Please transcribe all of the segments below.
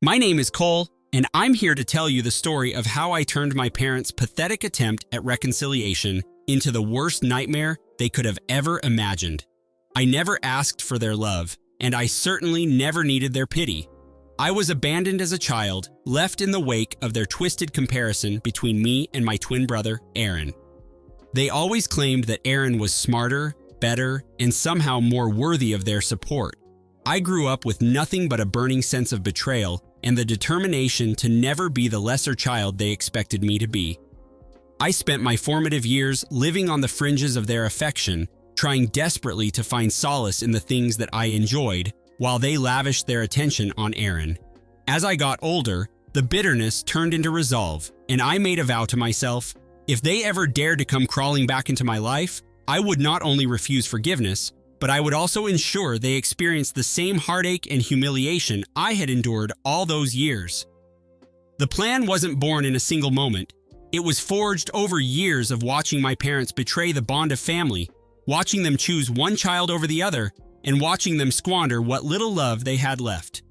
My name is Cole, and I'm here to tell you the story of how I turned my parents' pathetic attempt at reconciliation into the worst nightmare they could have ever imagined. I never asked for their love, and I certainly never needed their pity. I was abandoned as a child, left in the wake of their twisted comparison between me and my twin brother, Aaron. They always claimed that Aaron was smarter, better, and somehow more worthy of their support. I grew up with nothing but a burning sense of betrayal and the determination to never be the lesser child they expected me to be. I spent my formative years living on the fringes of their affection, trying desperately to find solace in the things that I enjoyed, while they lavished their attention on Aaron. As I got older, the bitterness turned into resolve, and I made a vow to myself, if they ever dared to come crawling back into my life, I would not only refuse forgiveness, but I would also ensure they experienced the same heartache and humiliation I had endured all those years. The plan wasn't born in a single moment. It was forged over years of watching my parents betray the bond of family, watching them choose one child over the other, and watching them squander what little love they had left.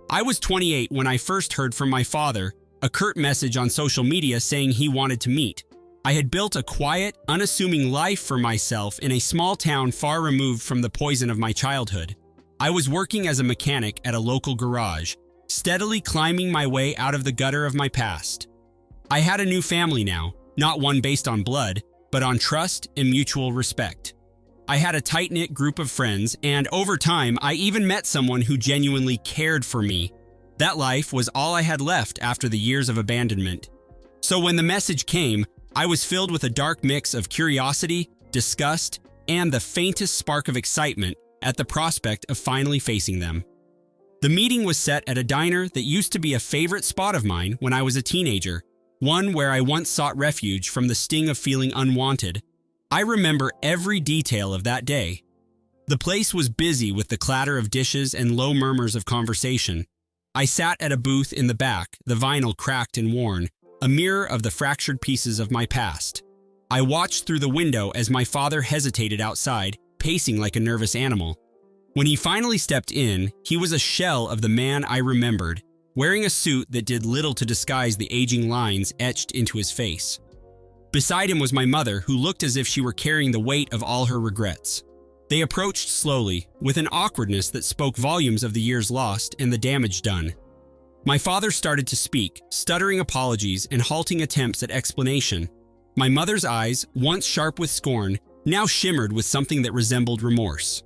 I was 28 when I first heard from my father, a curt message on social media saying he wanted to meet. I had built a quiet, unassuming life for myself in a small town far removed from the poison of my childhood. I was working as a mechanic at a local garage, steadily climbing my way out of the gutter of my past. I had a new family now, not one based on blood, but on trust and mutual respect. I had a tight-knit group of friends, and over time, I even met someone who genuinely cared for me. That life was all I had left after the years of abandonment. So when the message came, I was filled with a dark mix of curiosity, disgust, and the faintest spark of excitement at the prospect of finally facing them. The meeting was set at a diner that used to be a favorite spot of mine when I was a teenager, one where I once sought refuge from the sting of feeling unwanted. I remember every detail of that day. The place was busy with the clatter of dishes and low murmurs of conversation. I sat at a booth in the back, the vinyl cracked and worn, a mirror of the fractured pieces of my past. I watched through the window as my father hesitated outside, pacing like a nervous animal. When he finally stepped in, he was a shell of the man I remembered, wearing a suit that did little to disguise the aging lines etched into his face. Beside him was my mother, who looked as if she were carrying the weight of all her regrets. They approached slowly, with an awkwardness that spoke volumes of the years lost and the damage done. My father started to speak, stuttering apologies and halting attempts at explanation. My mother's eyes, once sharp with scorn, now shimmered with something that resembled remorse.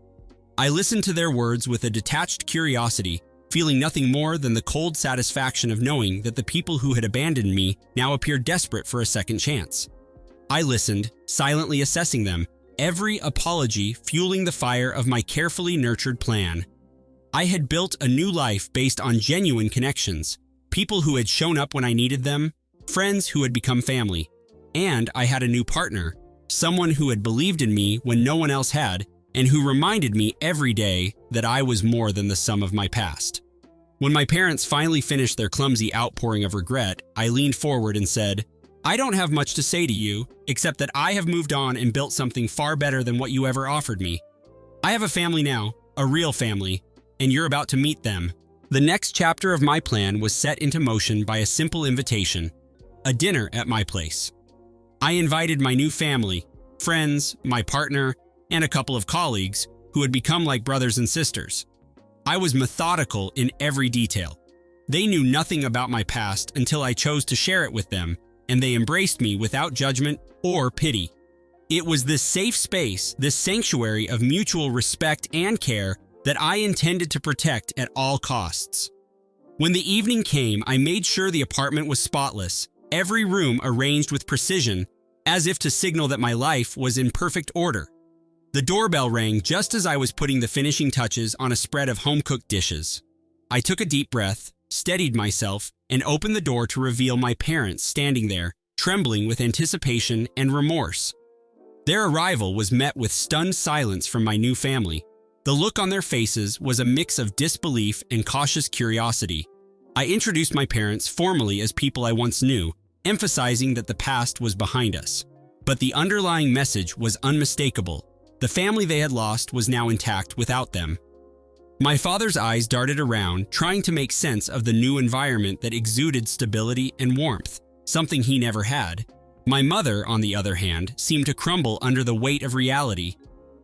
I listened to their words with a detached curiosity, feeling nothing more than the cold satisfaction of knowing that the people who had abandoned me now appeared desperate for a second chance. I listened, silently assessing them, every apology fueling the fire of my carefully nurtured plan. I had built a new life based on genuine connections, people who had shown up when I needed them, friends who had become family. And I had a new partner, someone who had believed in me when no one else had, and who reminded me every day that I was more than the sum of my past. When my parents finally finished their clumsy outpouring of regret, I leaned forward and said, "I don't have much to say to you, except that I have moved on and built something far better than what you ever offered me. I have a family now, a real family, and you're about to meet them." The next chapter of my plan was set into motion by a simple invitation, a dinner at my place. I invited my new family, friends, my partner, and a couple of colleagues who had become like brothers and sisters. I was methodical in every detail. They knew nothing about my past until I chose to share it with them, and they embraced me without judgment or pity. It was this safe space, this sanctuary of mutual respect and care that I intended to protect at all costs. When the evening came, I made sure the apartment was spotless, every room arranged with precision, as if to signal that my life was in perfect order. The doorbell rang just as I was putting the finishing touches on a spread of home-cooked dishes. I took a deep breath, steadied myself, and opened the door to reveal my parents standing there, trembling with anticipation and remorse. Their arrival was met with stunned silence from my new family. The look on their faces was a mix of disbelief and cautious curiosity. I introduced my parents formally as people I once knew, emphasizing that the past was behind us. But the underlying message was unmistakable. The family they had lost was now intact without them. My father's eyes darted around, trying to make sense of the new environment that exuded stability and warmth, something he never had. My mother, on the other hand, seemed to crumble under the weight of reality.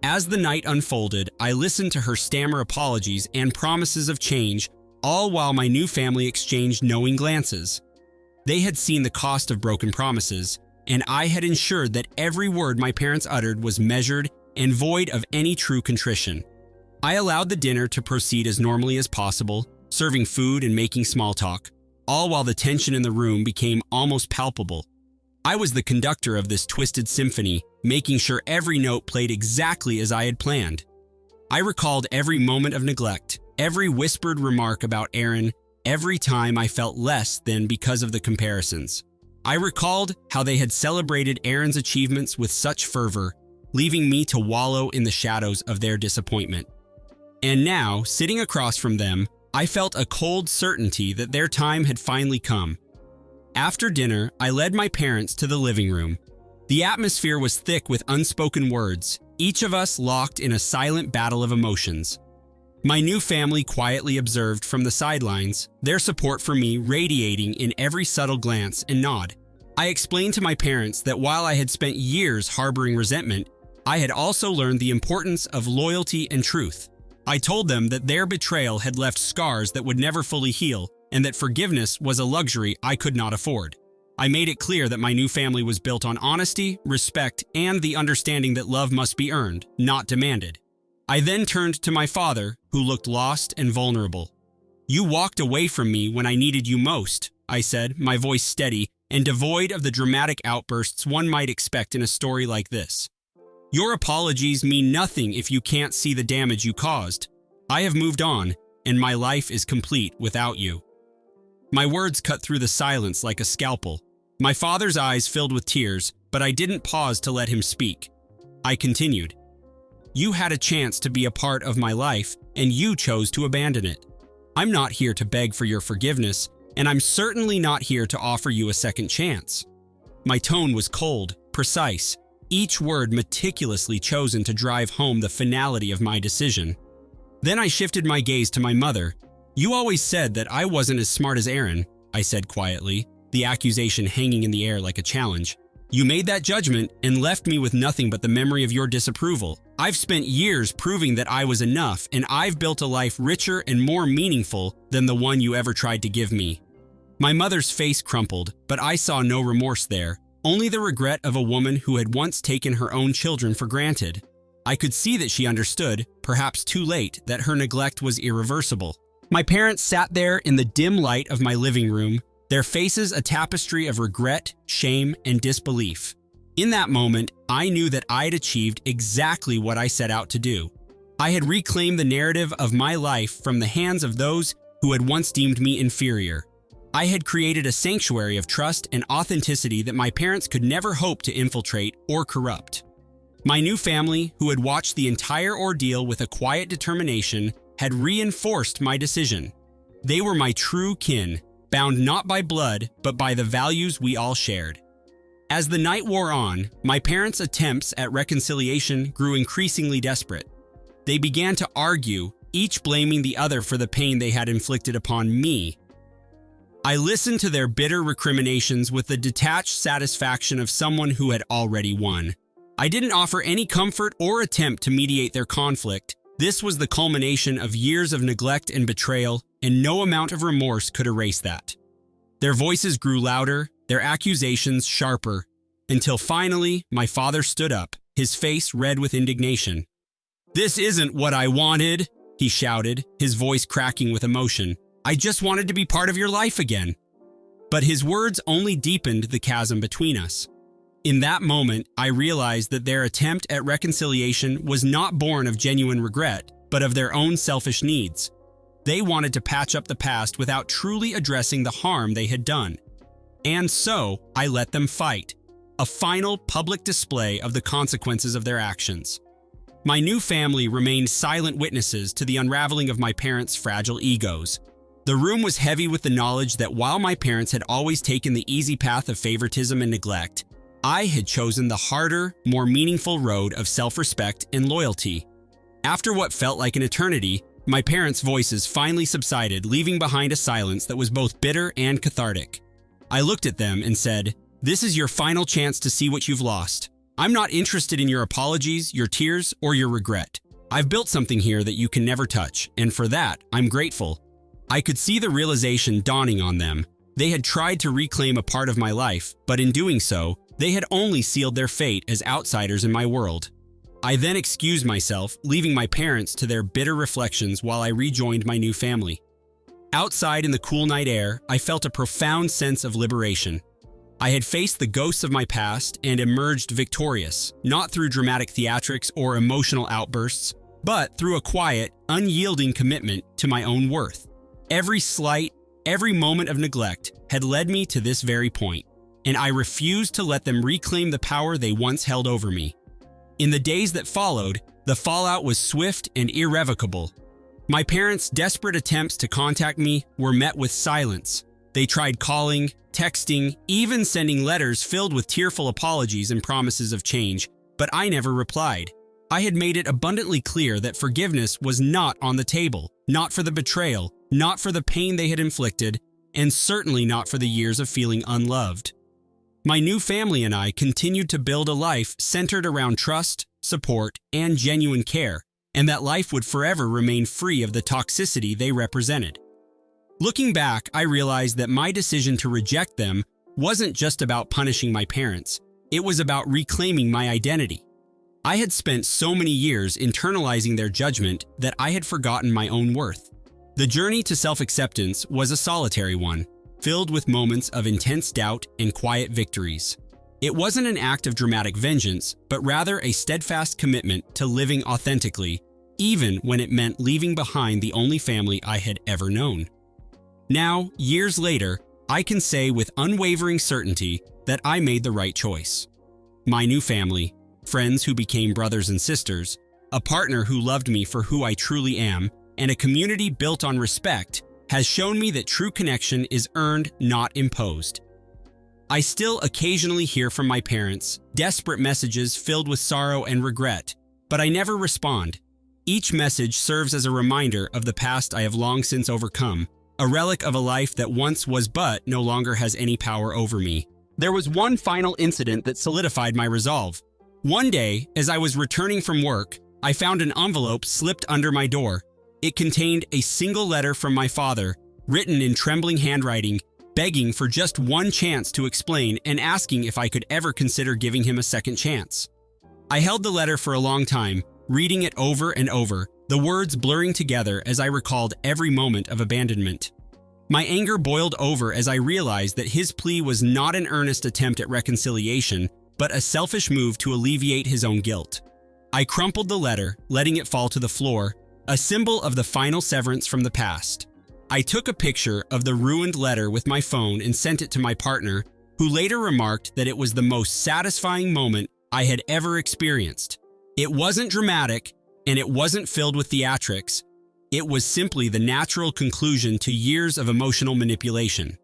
As the night unfolded, I listened to her stammer apologies and promises of change, all while my new family exchanged knowing glances. They had seen the cost of broken promises, and I had ensured that every word my parents uttered was measured and void of any true contrition. I allowed the dinner to proceed as normally as possible, serving food and making small talk, all while the tension in the room became almost palpable. I was the conductor of this twisted symphony, making sure every note played exactly as I had planned. I recalled every moment of neglect, every whispered remark about Aaron, every time I felt less than because of the comparisons. I recalled how they had celebrated Aaron's achievements with such fervor, leaving me to wallow in the shadows of their disappointment. And now, sitting across from them, I felt a cold certainty that their time had finally come. After dinner, I led my parents to the living room. The atmosphere was thick with unspoken words, each of us locked in a silent battle of emotions. My new family quietly observed from the sidelines, their support for me radiating in every subtle glance and nod. I explained to my parents that while I had spent years harboring resentment, I had also learned the importance of loyalty and truth. I told them that their betrayal had left scars that would never fully heal, and that forgiveness was a luxury I could not afford. I made it clear that my new family was built on honesty, respect, and the understanding that love must be earned, not demanded. I then turned to my father, who looked lost and vulnerable. "You walked away from me when I needed you most," I said, my voice steady and devoid of the dramatic outbursts one might expect in a story like this. "Your apologies mean nothing if you can't see the damage you caused. I have moved on, and my life is complete without you." My words cut through the silence like a scalpel. My father's eyes filled with tears, but I didn't pause to let him speak. I continued. "You had a chance to be a part of my life, and you chose to abandon it. I'm not here to beg for your forgiveness, and I'm certainly not here to offer you a second chance." My tone was cold, precise, each word meticulously chosen to drive home the finality of my decision. Then I shifted my gaze to my mother. "You always said that I wasn't as smart as Aaron," I said quietly, the accusation hanging in the air like a challenge. "You made that judgment and left me with nothing but the memory of your disapproval. I've spent years proving that I was enough, and I've built a life richer and more meaningful than the one you ever tried to give me." My mother's face crumpled, but I saw no remorse there, only the regret of a woman who had once taken her own children for granted. I could see that she understood, perhaps too late, that her neglect was irreversible. My parents sat there in the dim light of my living room, their faces a tapestry of regret, shame, and disbelief. In that moment, I knew that I'd achieved exactly what I set out to do. I had reclaimed the narrative of my life from the hands of those who had once deemed me inferior. I had created a sanctuary of trust and authenticity that my parents could never hope to infiltrate or corrupt. My new family, who had watched the entire ordeal with a quiet determination, had reinforced my decision. They were my true kin, bound not by blood, but by the values we all shared. As the night wore on, my parents' attempts at reconciliation grew increasingly desperate. They began to argue, each blaming the other for the pain they had inflicted upon me. I listened to their bitter recriminations with the detached satisfaction of someone who had already won. I didn't offer any comfort or attempt to mediate their conflict. This was the culmination of years of neglect and betrayal, and no amount of remorse could erase that. Their voices grew louder, their accusations sharper, until finally my father stood up, his face red with indignation. "This isn't what I wanted," he shouted, his voice cracking with emotion. "I just wanted to be part of your life again." But his words only deepened the chasm between us. In that moment, I realized that their attempt at reconciliation was not born of genuine regret, but of their own selfish needs. They wanted to patch up the past without truly addressing the harm they had done. And so, I let them fight, a final public display of the consequences of their actions. My new family remained silent witnesses to the unraveling of my parents' fragile egos. The room was heavy with the knowledge that while my parents had always taken the easy path of favoritism and neglect, I had chosen the harder, more meaningful road of self-respect and loyalty. After what felt like an eternity, my parents' voices finally subsided, leaving behind a silence that was both bitter and cathartic. I looked at them and said, "This is your final chance to see what you've lost. I'm not interested in your apologies, your tears, or your regret. I've built something here that you can never touch, and for that, I'm grateful." I could see the realization dawning on them. They had tried to reclaim a part of my life, but in doing so, they had only sealed their fate as outsiders in my world. I then excused myself, leaving my parents to their bitter reflections while I rejoined my new family. Outside in the cool night air, I felt a profound sense of liberation. I had faced the ghosts of my past and emerged victorious, not through dramatic theatrics or emotional outbursts, but through a quiet, unyielding commitment to my own worth. Every slight, every moment of neglect had led me to this very point, and I refused to let them reclaim the power they once held over me. In the days that followed, the fallout was swift and irrevocable. My parents' desperate attempts to contact me were met with silence. They tried calling, texting, even sending letters filled with tearful apologies and promises of change, but I never replied. I had made it abundantly clear that forgiveness was not on the table, not for the betrayal, not for the pain they had inflicted, and certainly not for the years of feeling unloved. My new family and I continued to build a life centered around trust, support, and genuine care, and that life would forever remain free of the toxicity they represented. Looking back, I realized that my decision to reject them wasn't just about punishing my parents. It was about reclaiming my identity. I had spent so many years internalizing their judgment that I had forgotten my own worth. The journey to self-acceptance was a solitary one, filled with moments of intense doubt and quiet victories. It wasn't an act of dramatic vengeance, but rather a steadfast commitment to living authentically, even when it meant leaving behind the only family I had ever known. Now, years later, I can say with unwavering certainty that I made the right choice. My new family, friends who became brothers and sisters, a partner who loved me for who I truly am, and a community built on respect has shown me that true connection is earned, not imposed. I still occasionally hear from my parents, desperate messages filled with sorrow and regret, but I never respond. Each message serves as a reminder of the past I have long since overcome, a relic of a life that once was but no longer has any power over me. There was one final incident that solidified my resolve. One day, as I was returning from work, I found an envelope slipped under my door. It contained a single letter from my father, written in trembling handwriting, begging for just one chance to explain and asking if I could ever consider giving him a second chance. I held the letter for a long time, reading it over and over, the words blurring together as I recalled every moment of abandonment. My anger boiled over as I realized that his plea was not an earnest attempt at reconciliation, but a selfish move to alleviate his own guilt. I crumpled the letter, letting it fall to the floor, a symbol of the final severance from the past. I took a picture of the ruined letter with my phone and sent it to my partner, who later remarked that it was the most satisfying moment I had ever experienced. It wasn't dramatic, and it wasn't filled with theatrics. It was simply the natural conclusion to years of emotional manipulation.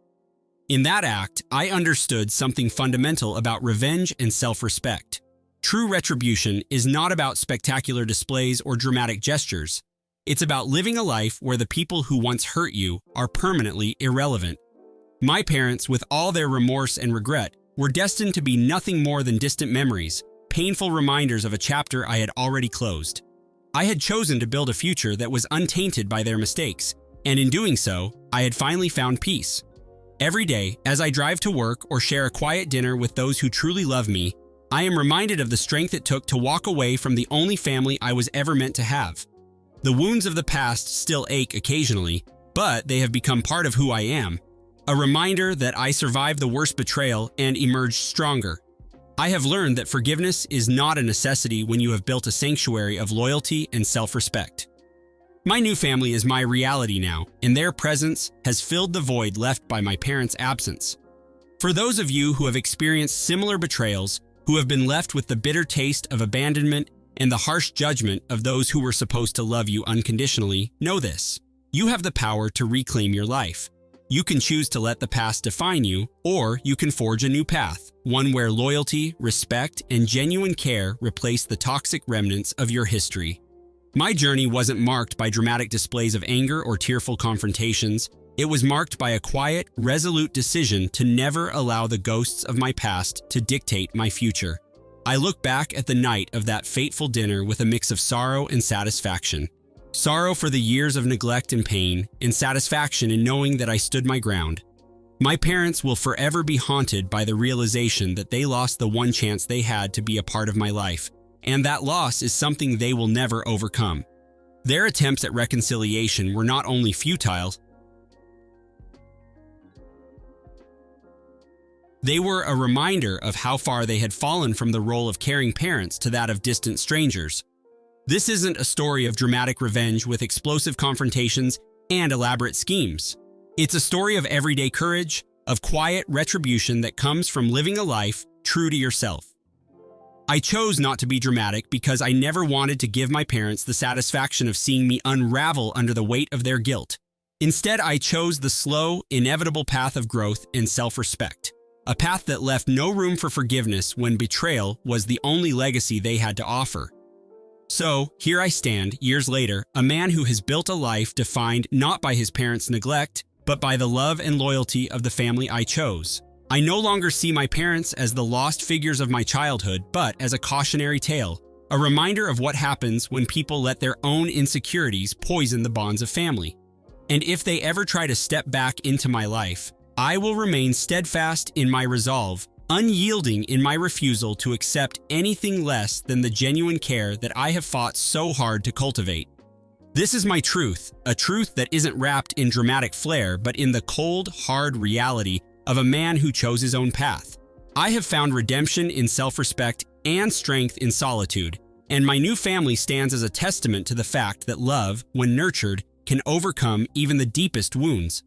In that act, I understood something fundamental about revenge and self-respect. True retribution is not about spectacular displays or dramatic gestures. It's about living a life where the people who once hurt you are permanently irrelevant. My parents, with all their remorse and regret, were destined to be nothing more than distant memories, painful reminders of a chapter I had already closed. I had chosen to build a future that was untainted by their mistakes, and in doing so, I had finally found peace. Every day, as I drive to work or share a quiet dinner with those who truly love me, I am reminded of the strength it took to walk away from the only family I was ever meant to have. The wounds of the past still ache occasionally, but they have become part of who I am, a reminder that I survived the worst betrayal and emerged stronger. I have learned that forgiveness is not a necessity when you have built a sanctuary of loyalty and self-respect. My new family is my reality now, and their presence has filled the void left by my parents' absence. For those of you who have experienced similar betrayals, who have been left with the bitter taste of abandonment and the harsh judgment of those who were supposed to love you unconditionally, know this: you have the power to reclaim your life. You can choose to let the past define you, or you can forge a new path, one where loyalty, respect, and genuine care replace the toxic remnants of your history. My journey wasn't marked by dramatic displays of anger or tearful confrontations. It was marked by a quiet, resolute decision to never allow the ghosts of my past to dictate my future. I look back at the night of that fateful dinner with a mix of sorrow and satisfaction. Sorrow for the years of neglect and pain, and satisfaction in knowing that I stood my ground. My parents will forever be haunted by the realization that they lost the one chance they had to be a part of my life, and that loss is something they will never overcome. Their attempts at reconciliation were not only futile, they were a reminder of how far they had fallen from the role of caring parents to that of distant strangers. This isn't a story of dramatic revenge with explosive confrontations and elaborate schemes. It's a story of everyday courage, of quiet retribution that comes from living a life true to yourself. I chose not to be dramatic because I never wanted to give my parents the satisfaction of seeing me unravel under the weight of their guilt. Instead, I chose the slow, inevitable path of growth and self-respect, a path that left no room for forgiveness when betrayal was the only legacy they had to offer. So, here I stand, years later, a man who has built a life defined not by his parents' neglect, but by the love and loyalty of the family I chose. I no longer see my parents as the lost figures of my childhood, but as a cautionary tale, a reminder of what happens when people let their own insecurities poison the bonds of family. And if they ever try to step back into my life, I will remain steadfast in my resolve, unyielding in my refusal to accept anything less than the genuine care that I have fought so hard to cultivate. This is my truth, a truth that isn't wrapped in dramatic flair, but in the cold, hard reality of a man who chose his own path. I have found redemption in self-respect and strength in solitude, and my new family stands as a testament to the fact that love, when nurtured, can overcome even the deepest wounds.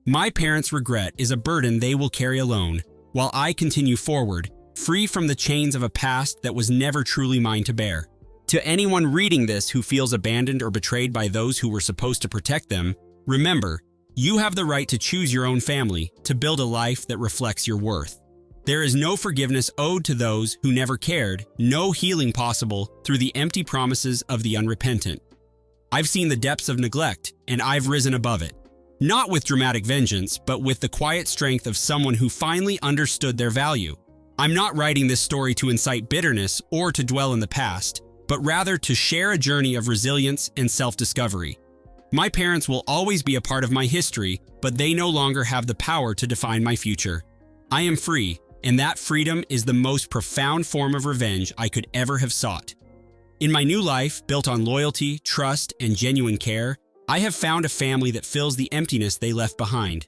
My parents' regret is a burden they will carry alone, while I continue forward, free from the chains of a past that was never truly mine to bear. To anyone reading this who feels abandoned or betrayed by those who were supposed to protect them, remember, you have the right to choose your own family, to build a life that reflects your worth. There is no forgiveness owed to those who never cared, no healing possible through the empty promises of the unrepentant. I've seen the depths of neglect, and I've risen above it. Not with dramatic vengeance, but with the quiet strength of someone who finally understood their value. I'm not writing this story to incite bitterness or to dwell in the past, but rather to share a journey of resilience and self-discovery. My parents will always be a part of my history, but they no longer have the power to define my future. I am free, and that freedom is the most profound form of revenge I could ever have sought. In my new life, built on loyalty, trust, and genuine care, I have found a family that fills the emptiness they left behind.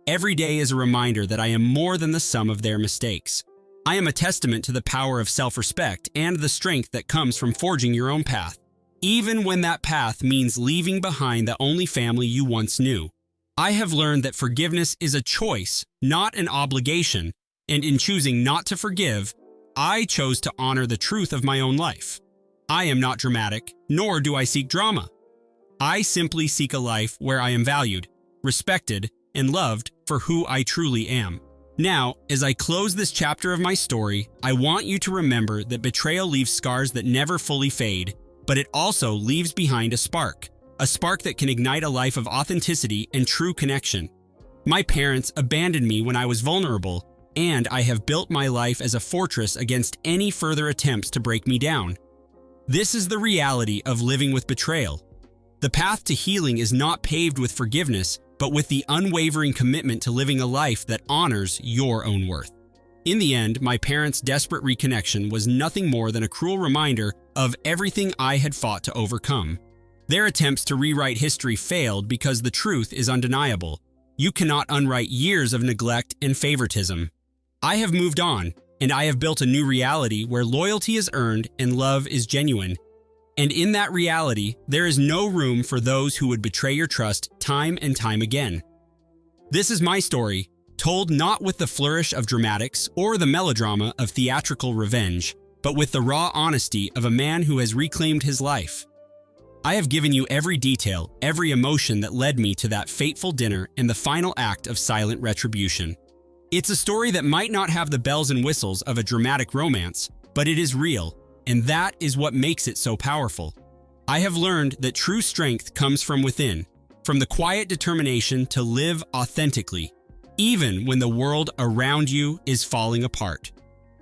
Every day is a reminder that I am more than the sum of their mistakes. I am a testament to the power of self-respect and the strength that comes from forging your own path, even when that path means leaving behind the only family you once knew. I have learned that forgiveness is a choice, not an obligation, and in choosing not to forgive, I chose to honor the truth of my own life. I am not dramatic, nor do I seek drama. I simply seek a life where I am valued, respected, and loved for who I truly am. Now, as I close this chapter of my story, I want you to remember that betrayal leaves scars that never fully fade, but it also leaves behind a spark that can ignite a life of authenticity and true connection. My parents abandoned me when I was vulnerable, and I have built my life as a fortress against any further attempts to break me down. This is the reality of living with betrayal. The path to healing is not paved with forgiveness, but with the unwavering commitment to living a life that honors your own worth. In the end, my parents' desperate reconnection was nothing more than a cruel reminder of everything I had fought to overcome. Their attempts to rewrite history failed because the truth is undeniable. You cannot unwrite years of neglect and favoritism. I have moved on, and I have built a new reality where loyalty is earned and love is genuine. And in that reality, there is no room for those who would betray your trust time and time again. This is my story, told not with the flourish of dramatics or the melodrama of theatrical revenge, but with the raw honesty of a man who has reclaimed his life. I have given you every detail, every emotion that led me to that fateful dinner and the final act of silent retribution. It's a story that might not have the bells and whistles of a dramatic romance, but it is real, and that is what makes it so powerful. I have learned that true strength comes from within, from the quiet determination to live authentically, even when the world around you is falling apart.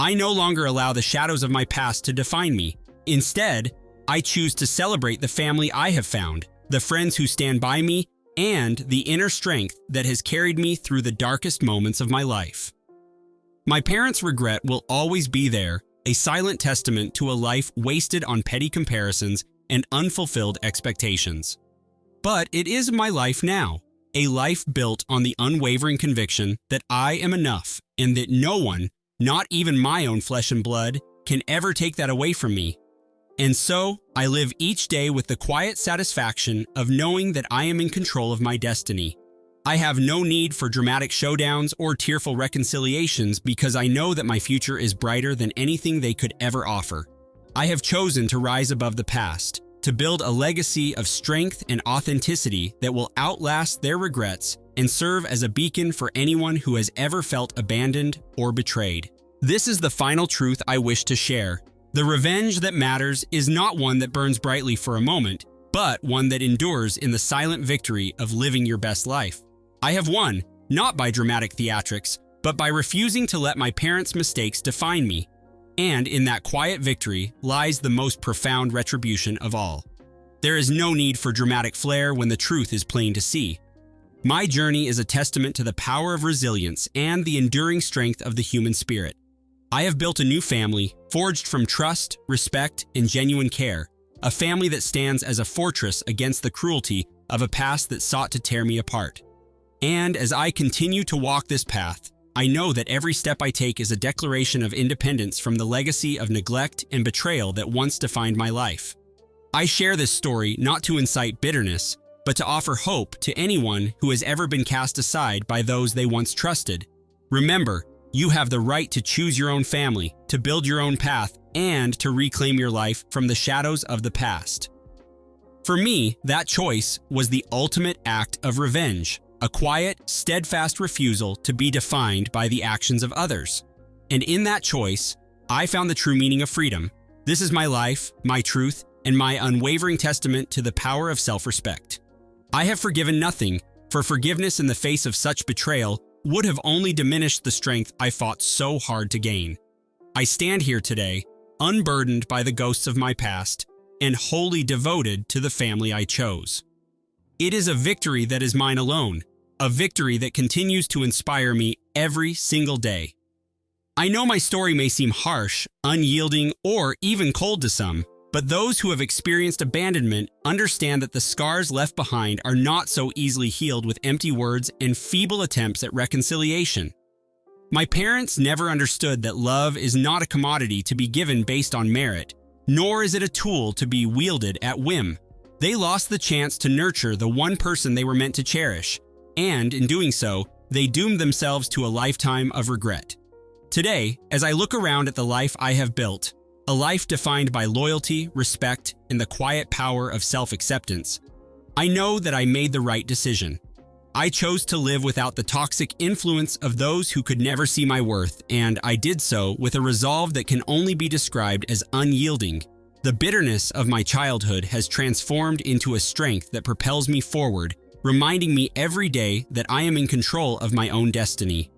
I no longer allow the shadows of my past to define me. Instead, I choose to celebrate the family I have found, the friends who stand by me, and the inner strength that has carried me through the darkest moments of my life. My parents' regret will always be there, a silent testament to a life wasted on petty comparisons and unfulfilled expectations. But it is my life now, a life built on the unwavering conviction that I am enough and that no one, not even my own flesh and blood, can ever take that away from me. And so, I live each day with the quiet satisfaction of knowing that I am in control of my destiny. I have no need for dramatic showdowns or tearful reconciliations because I know that my future is brighter than anything they could ever offer. I have chosen to rise above the past, to build a legacy of strength and authenticity that will outlast their regrets and serve as a beacon for anyone who has ever felt abandoned or betrayed. This is the final truth I wish to share. The revenge that matters is not one that burns brightly for a moment, but one that endures in the silent victory of living your best life. I have won, not by dramatic theatrics, but by refusing to let my parents' mistakes define me. And in that quiet victory lies the most profound retribution of all. There is no need for dramatic flair when the truth is plain to see. My journey is a testament to the power of resilience and the enduring strength of the human spirit. I have built a new family, forged from trust, respect, and genuine care, a family that stands as a fortress against the cruelty of a past that sought to tear me apart. And as I continue to walk this path, I know that every step I take is a declaration of independence from the legacy of neglect and betrayal that once defined my life. I share this story not to incite bitterness, but to offer hope to anyone who has ever been cast aside by those they once trusted. Remember, you have the right to choose your own family, to build your own path, and to reclaim your life from the shadows of the past. For me, that choice was the ultimate act of revenge. A quiet, steadfast refusal to be defined by the actions of others. And in that choice, I found the true meaning of freedom. This is my life, my truth, and my unwavering testament to the power of self-respect. I have forgiven nothing, for forgiveness in the face of such betrayal would have only diminished the strength I fought so hard to gain. I stand here today, unburdened by the ghosts of my past, and wholly devoted to the family I chose. It is a victory that is mine alone, a victory that continues to inspire me every single day. I know my story may seem harsh, unyielding, or even cold to some, but those who have experienced abandonment understand that the scars left behind are not so easily healed with empty words and feeble attempts at reconciliation. My parents never understood that love is not a commodity to be given based on merit, nor is it a tool to be wielded at whim. They lost the chance to nurture the one person they were meant to cherish, and in doing so, they doomed themselves to a lifetime of regret. Today, as I look around at the life I have built, a life defined by loyalty, respect, and the quiet power of self-acceptance, I know that I made the right decision. I chose to live without the toxic influence of those who could never see my worth, and I did so with a resolve that can only be described as unyielding. The bitterness of my childhood has transformed into a strength that propels me forward, reminding me every day that I am in control of my own destiny.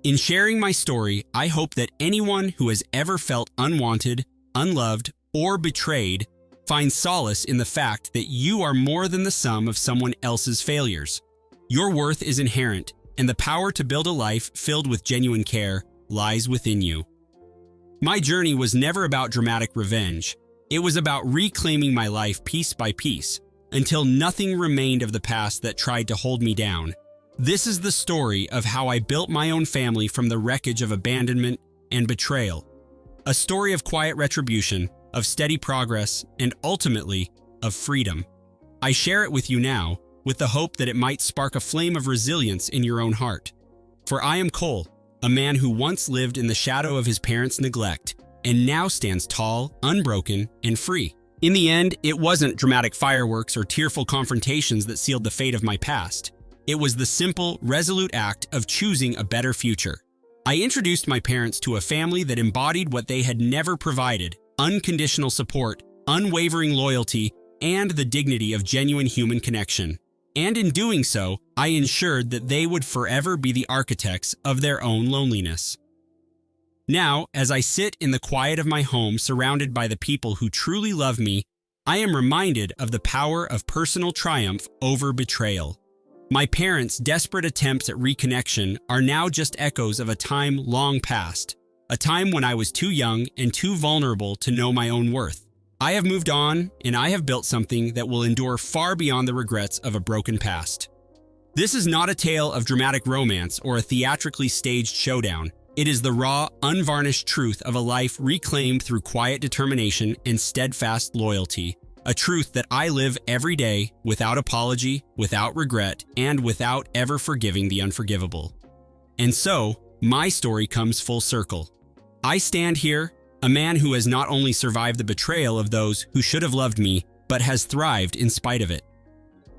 In sharing my story, I hope that anyone who has ever felt unwanted, unloved, or betrayed finds solace in the fact that you are more than the sum of someone else's failures. Your worth is inherent, and the power to build a life filled with genuine care lies within you. My journey was never about dramatic revenge. It was about reclaiming my life piece by piece, until nothing remained of the past that tried to hold me down. This is the story of how I built my own family from the wreckage of abandonment and betrayal. A story of quiet retribution, of steady progress, and ultimately, of freedom. I share it with you now, with the hope that it might spark a flame of resilience in your own heart. For I am Cole, a man who once lived in the shadow of his parents' neglect, and now stands tall, unbroken, and free. In the end, it wasn't dramatic fireworks or tearful confrontations that sealed the fate of my past. It was the simple, resolute act of choosing a better future. I introduced my parents to a family that embodied what they had never provided: unconditional support, unwavering loyalty, and the dignity of genuine human connection. And in doing so, I ensured that they would forever be the architects of their own loneliness. Now, as I sit in the quiet of my home surrounded by the people who truly love me, I am reminded of the power of personal triumph over betrayal. My parents' desperate attempts at reconnection are now just echoes of a time long past, a time when I was too young and too vulnerable to know my own worth. I have moved on, and I have built something that will endure far beyond the regrets of a broken past. This is not a tale of dramatic romance or a theatrically staged showdown. It is the raw, unvarnished truth of a life reclaimed through quiet determination and steadfast loyalty. A truth that I live every day without apology, without regret, and without ever forgiving the unforgivable. And so, my story comes full circle. I stand here, a man who has not only survived the betrayal of those who should have loved me, but has thrived in spite of it.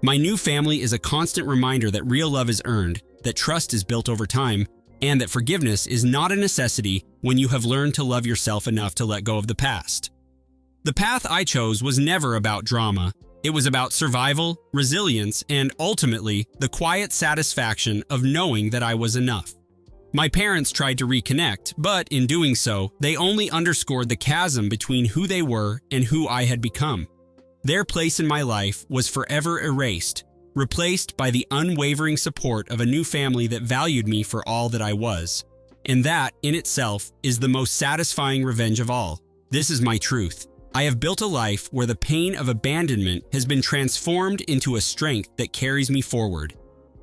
My new family is a constant reminder that real love is earned, that trust is built over time, and that forgiveness is not a necessity when you have learned to love yourself enough to let go of the past. The path I chose was never about drama. It was about survival, resilience, and ultimately, the quiet satisfaction of knowing that I was enough. My parents tried to reconnect, but in doing so, they only underscored the chasm between who they were and who I had become. Their place in my life was forever erased, replaced by the unwavering support of a new family that valued me for all that I was. And that, in itself, is the most satisfying revenge of all. This is my truth. I have built a life where the pain of abandonment has been transformed into a strength that carries me forward.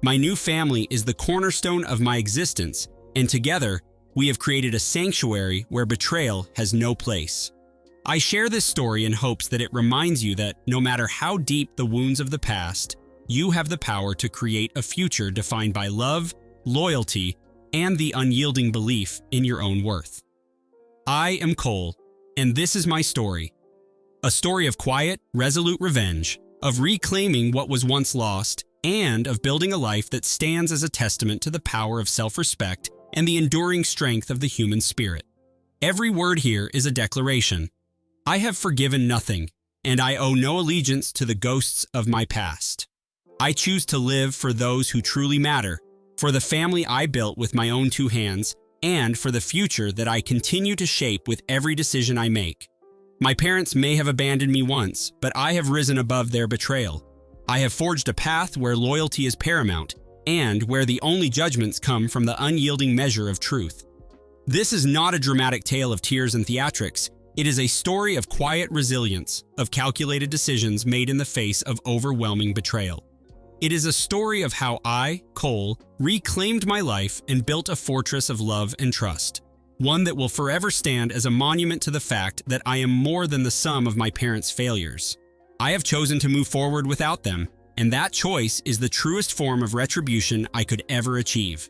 My new family is the cornerstone of my existence, and together, we have created a sanctuary where betrayal has no place. I share this story in hopes that it reminds you that no matter how deep the wounds of the past, you have the power to create a future defined by love, loyalty, and the unyielding belief in your own worth. I am Cole, and this is my story. A story of quiet, resolute revenge, of reclaiming what was once lost, and of building a life that stands as a testament to the power of self-respect and the enduring strength of the human spirit. Every word here is a declaration. I have forgiven nothing, and I owe no allegiance to the ghosts of my past. I choose to live for those who truly matter, for the family I built with my own two hands, and for the future that I continue to shape with every decision I make. My parents may have abandoned me once, but I have risen above their betrayal. I have forged a path where loyalty is paramount, and where the only judgments come from the unyielding measure of truth. This is not a dramatic tale of tears and theatrics. It is a story of quiet resilience, of calculated decisions made in the face of overwhelming betrayal. It is a story of how I, Cole, reclaimed my life and built a fortress of love and trust. One that will forever stand as a monument to the fact that I am more than the sum of my parents' failures. I have chosen to move forward without them, and that choice is the truest form of retribution I could ever achieve.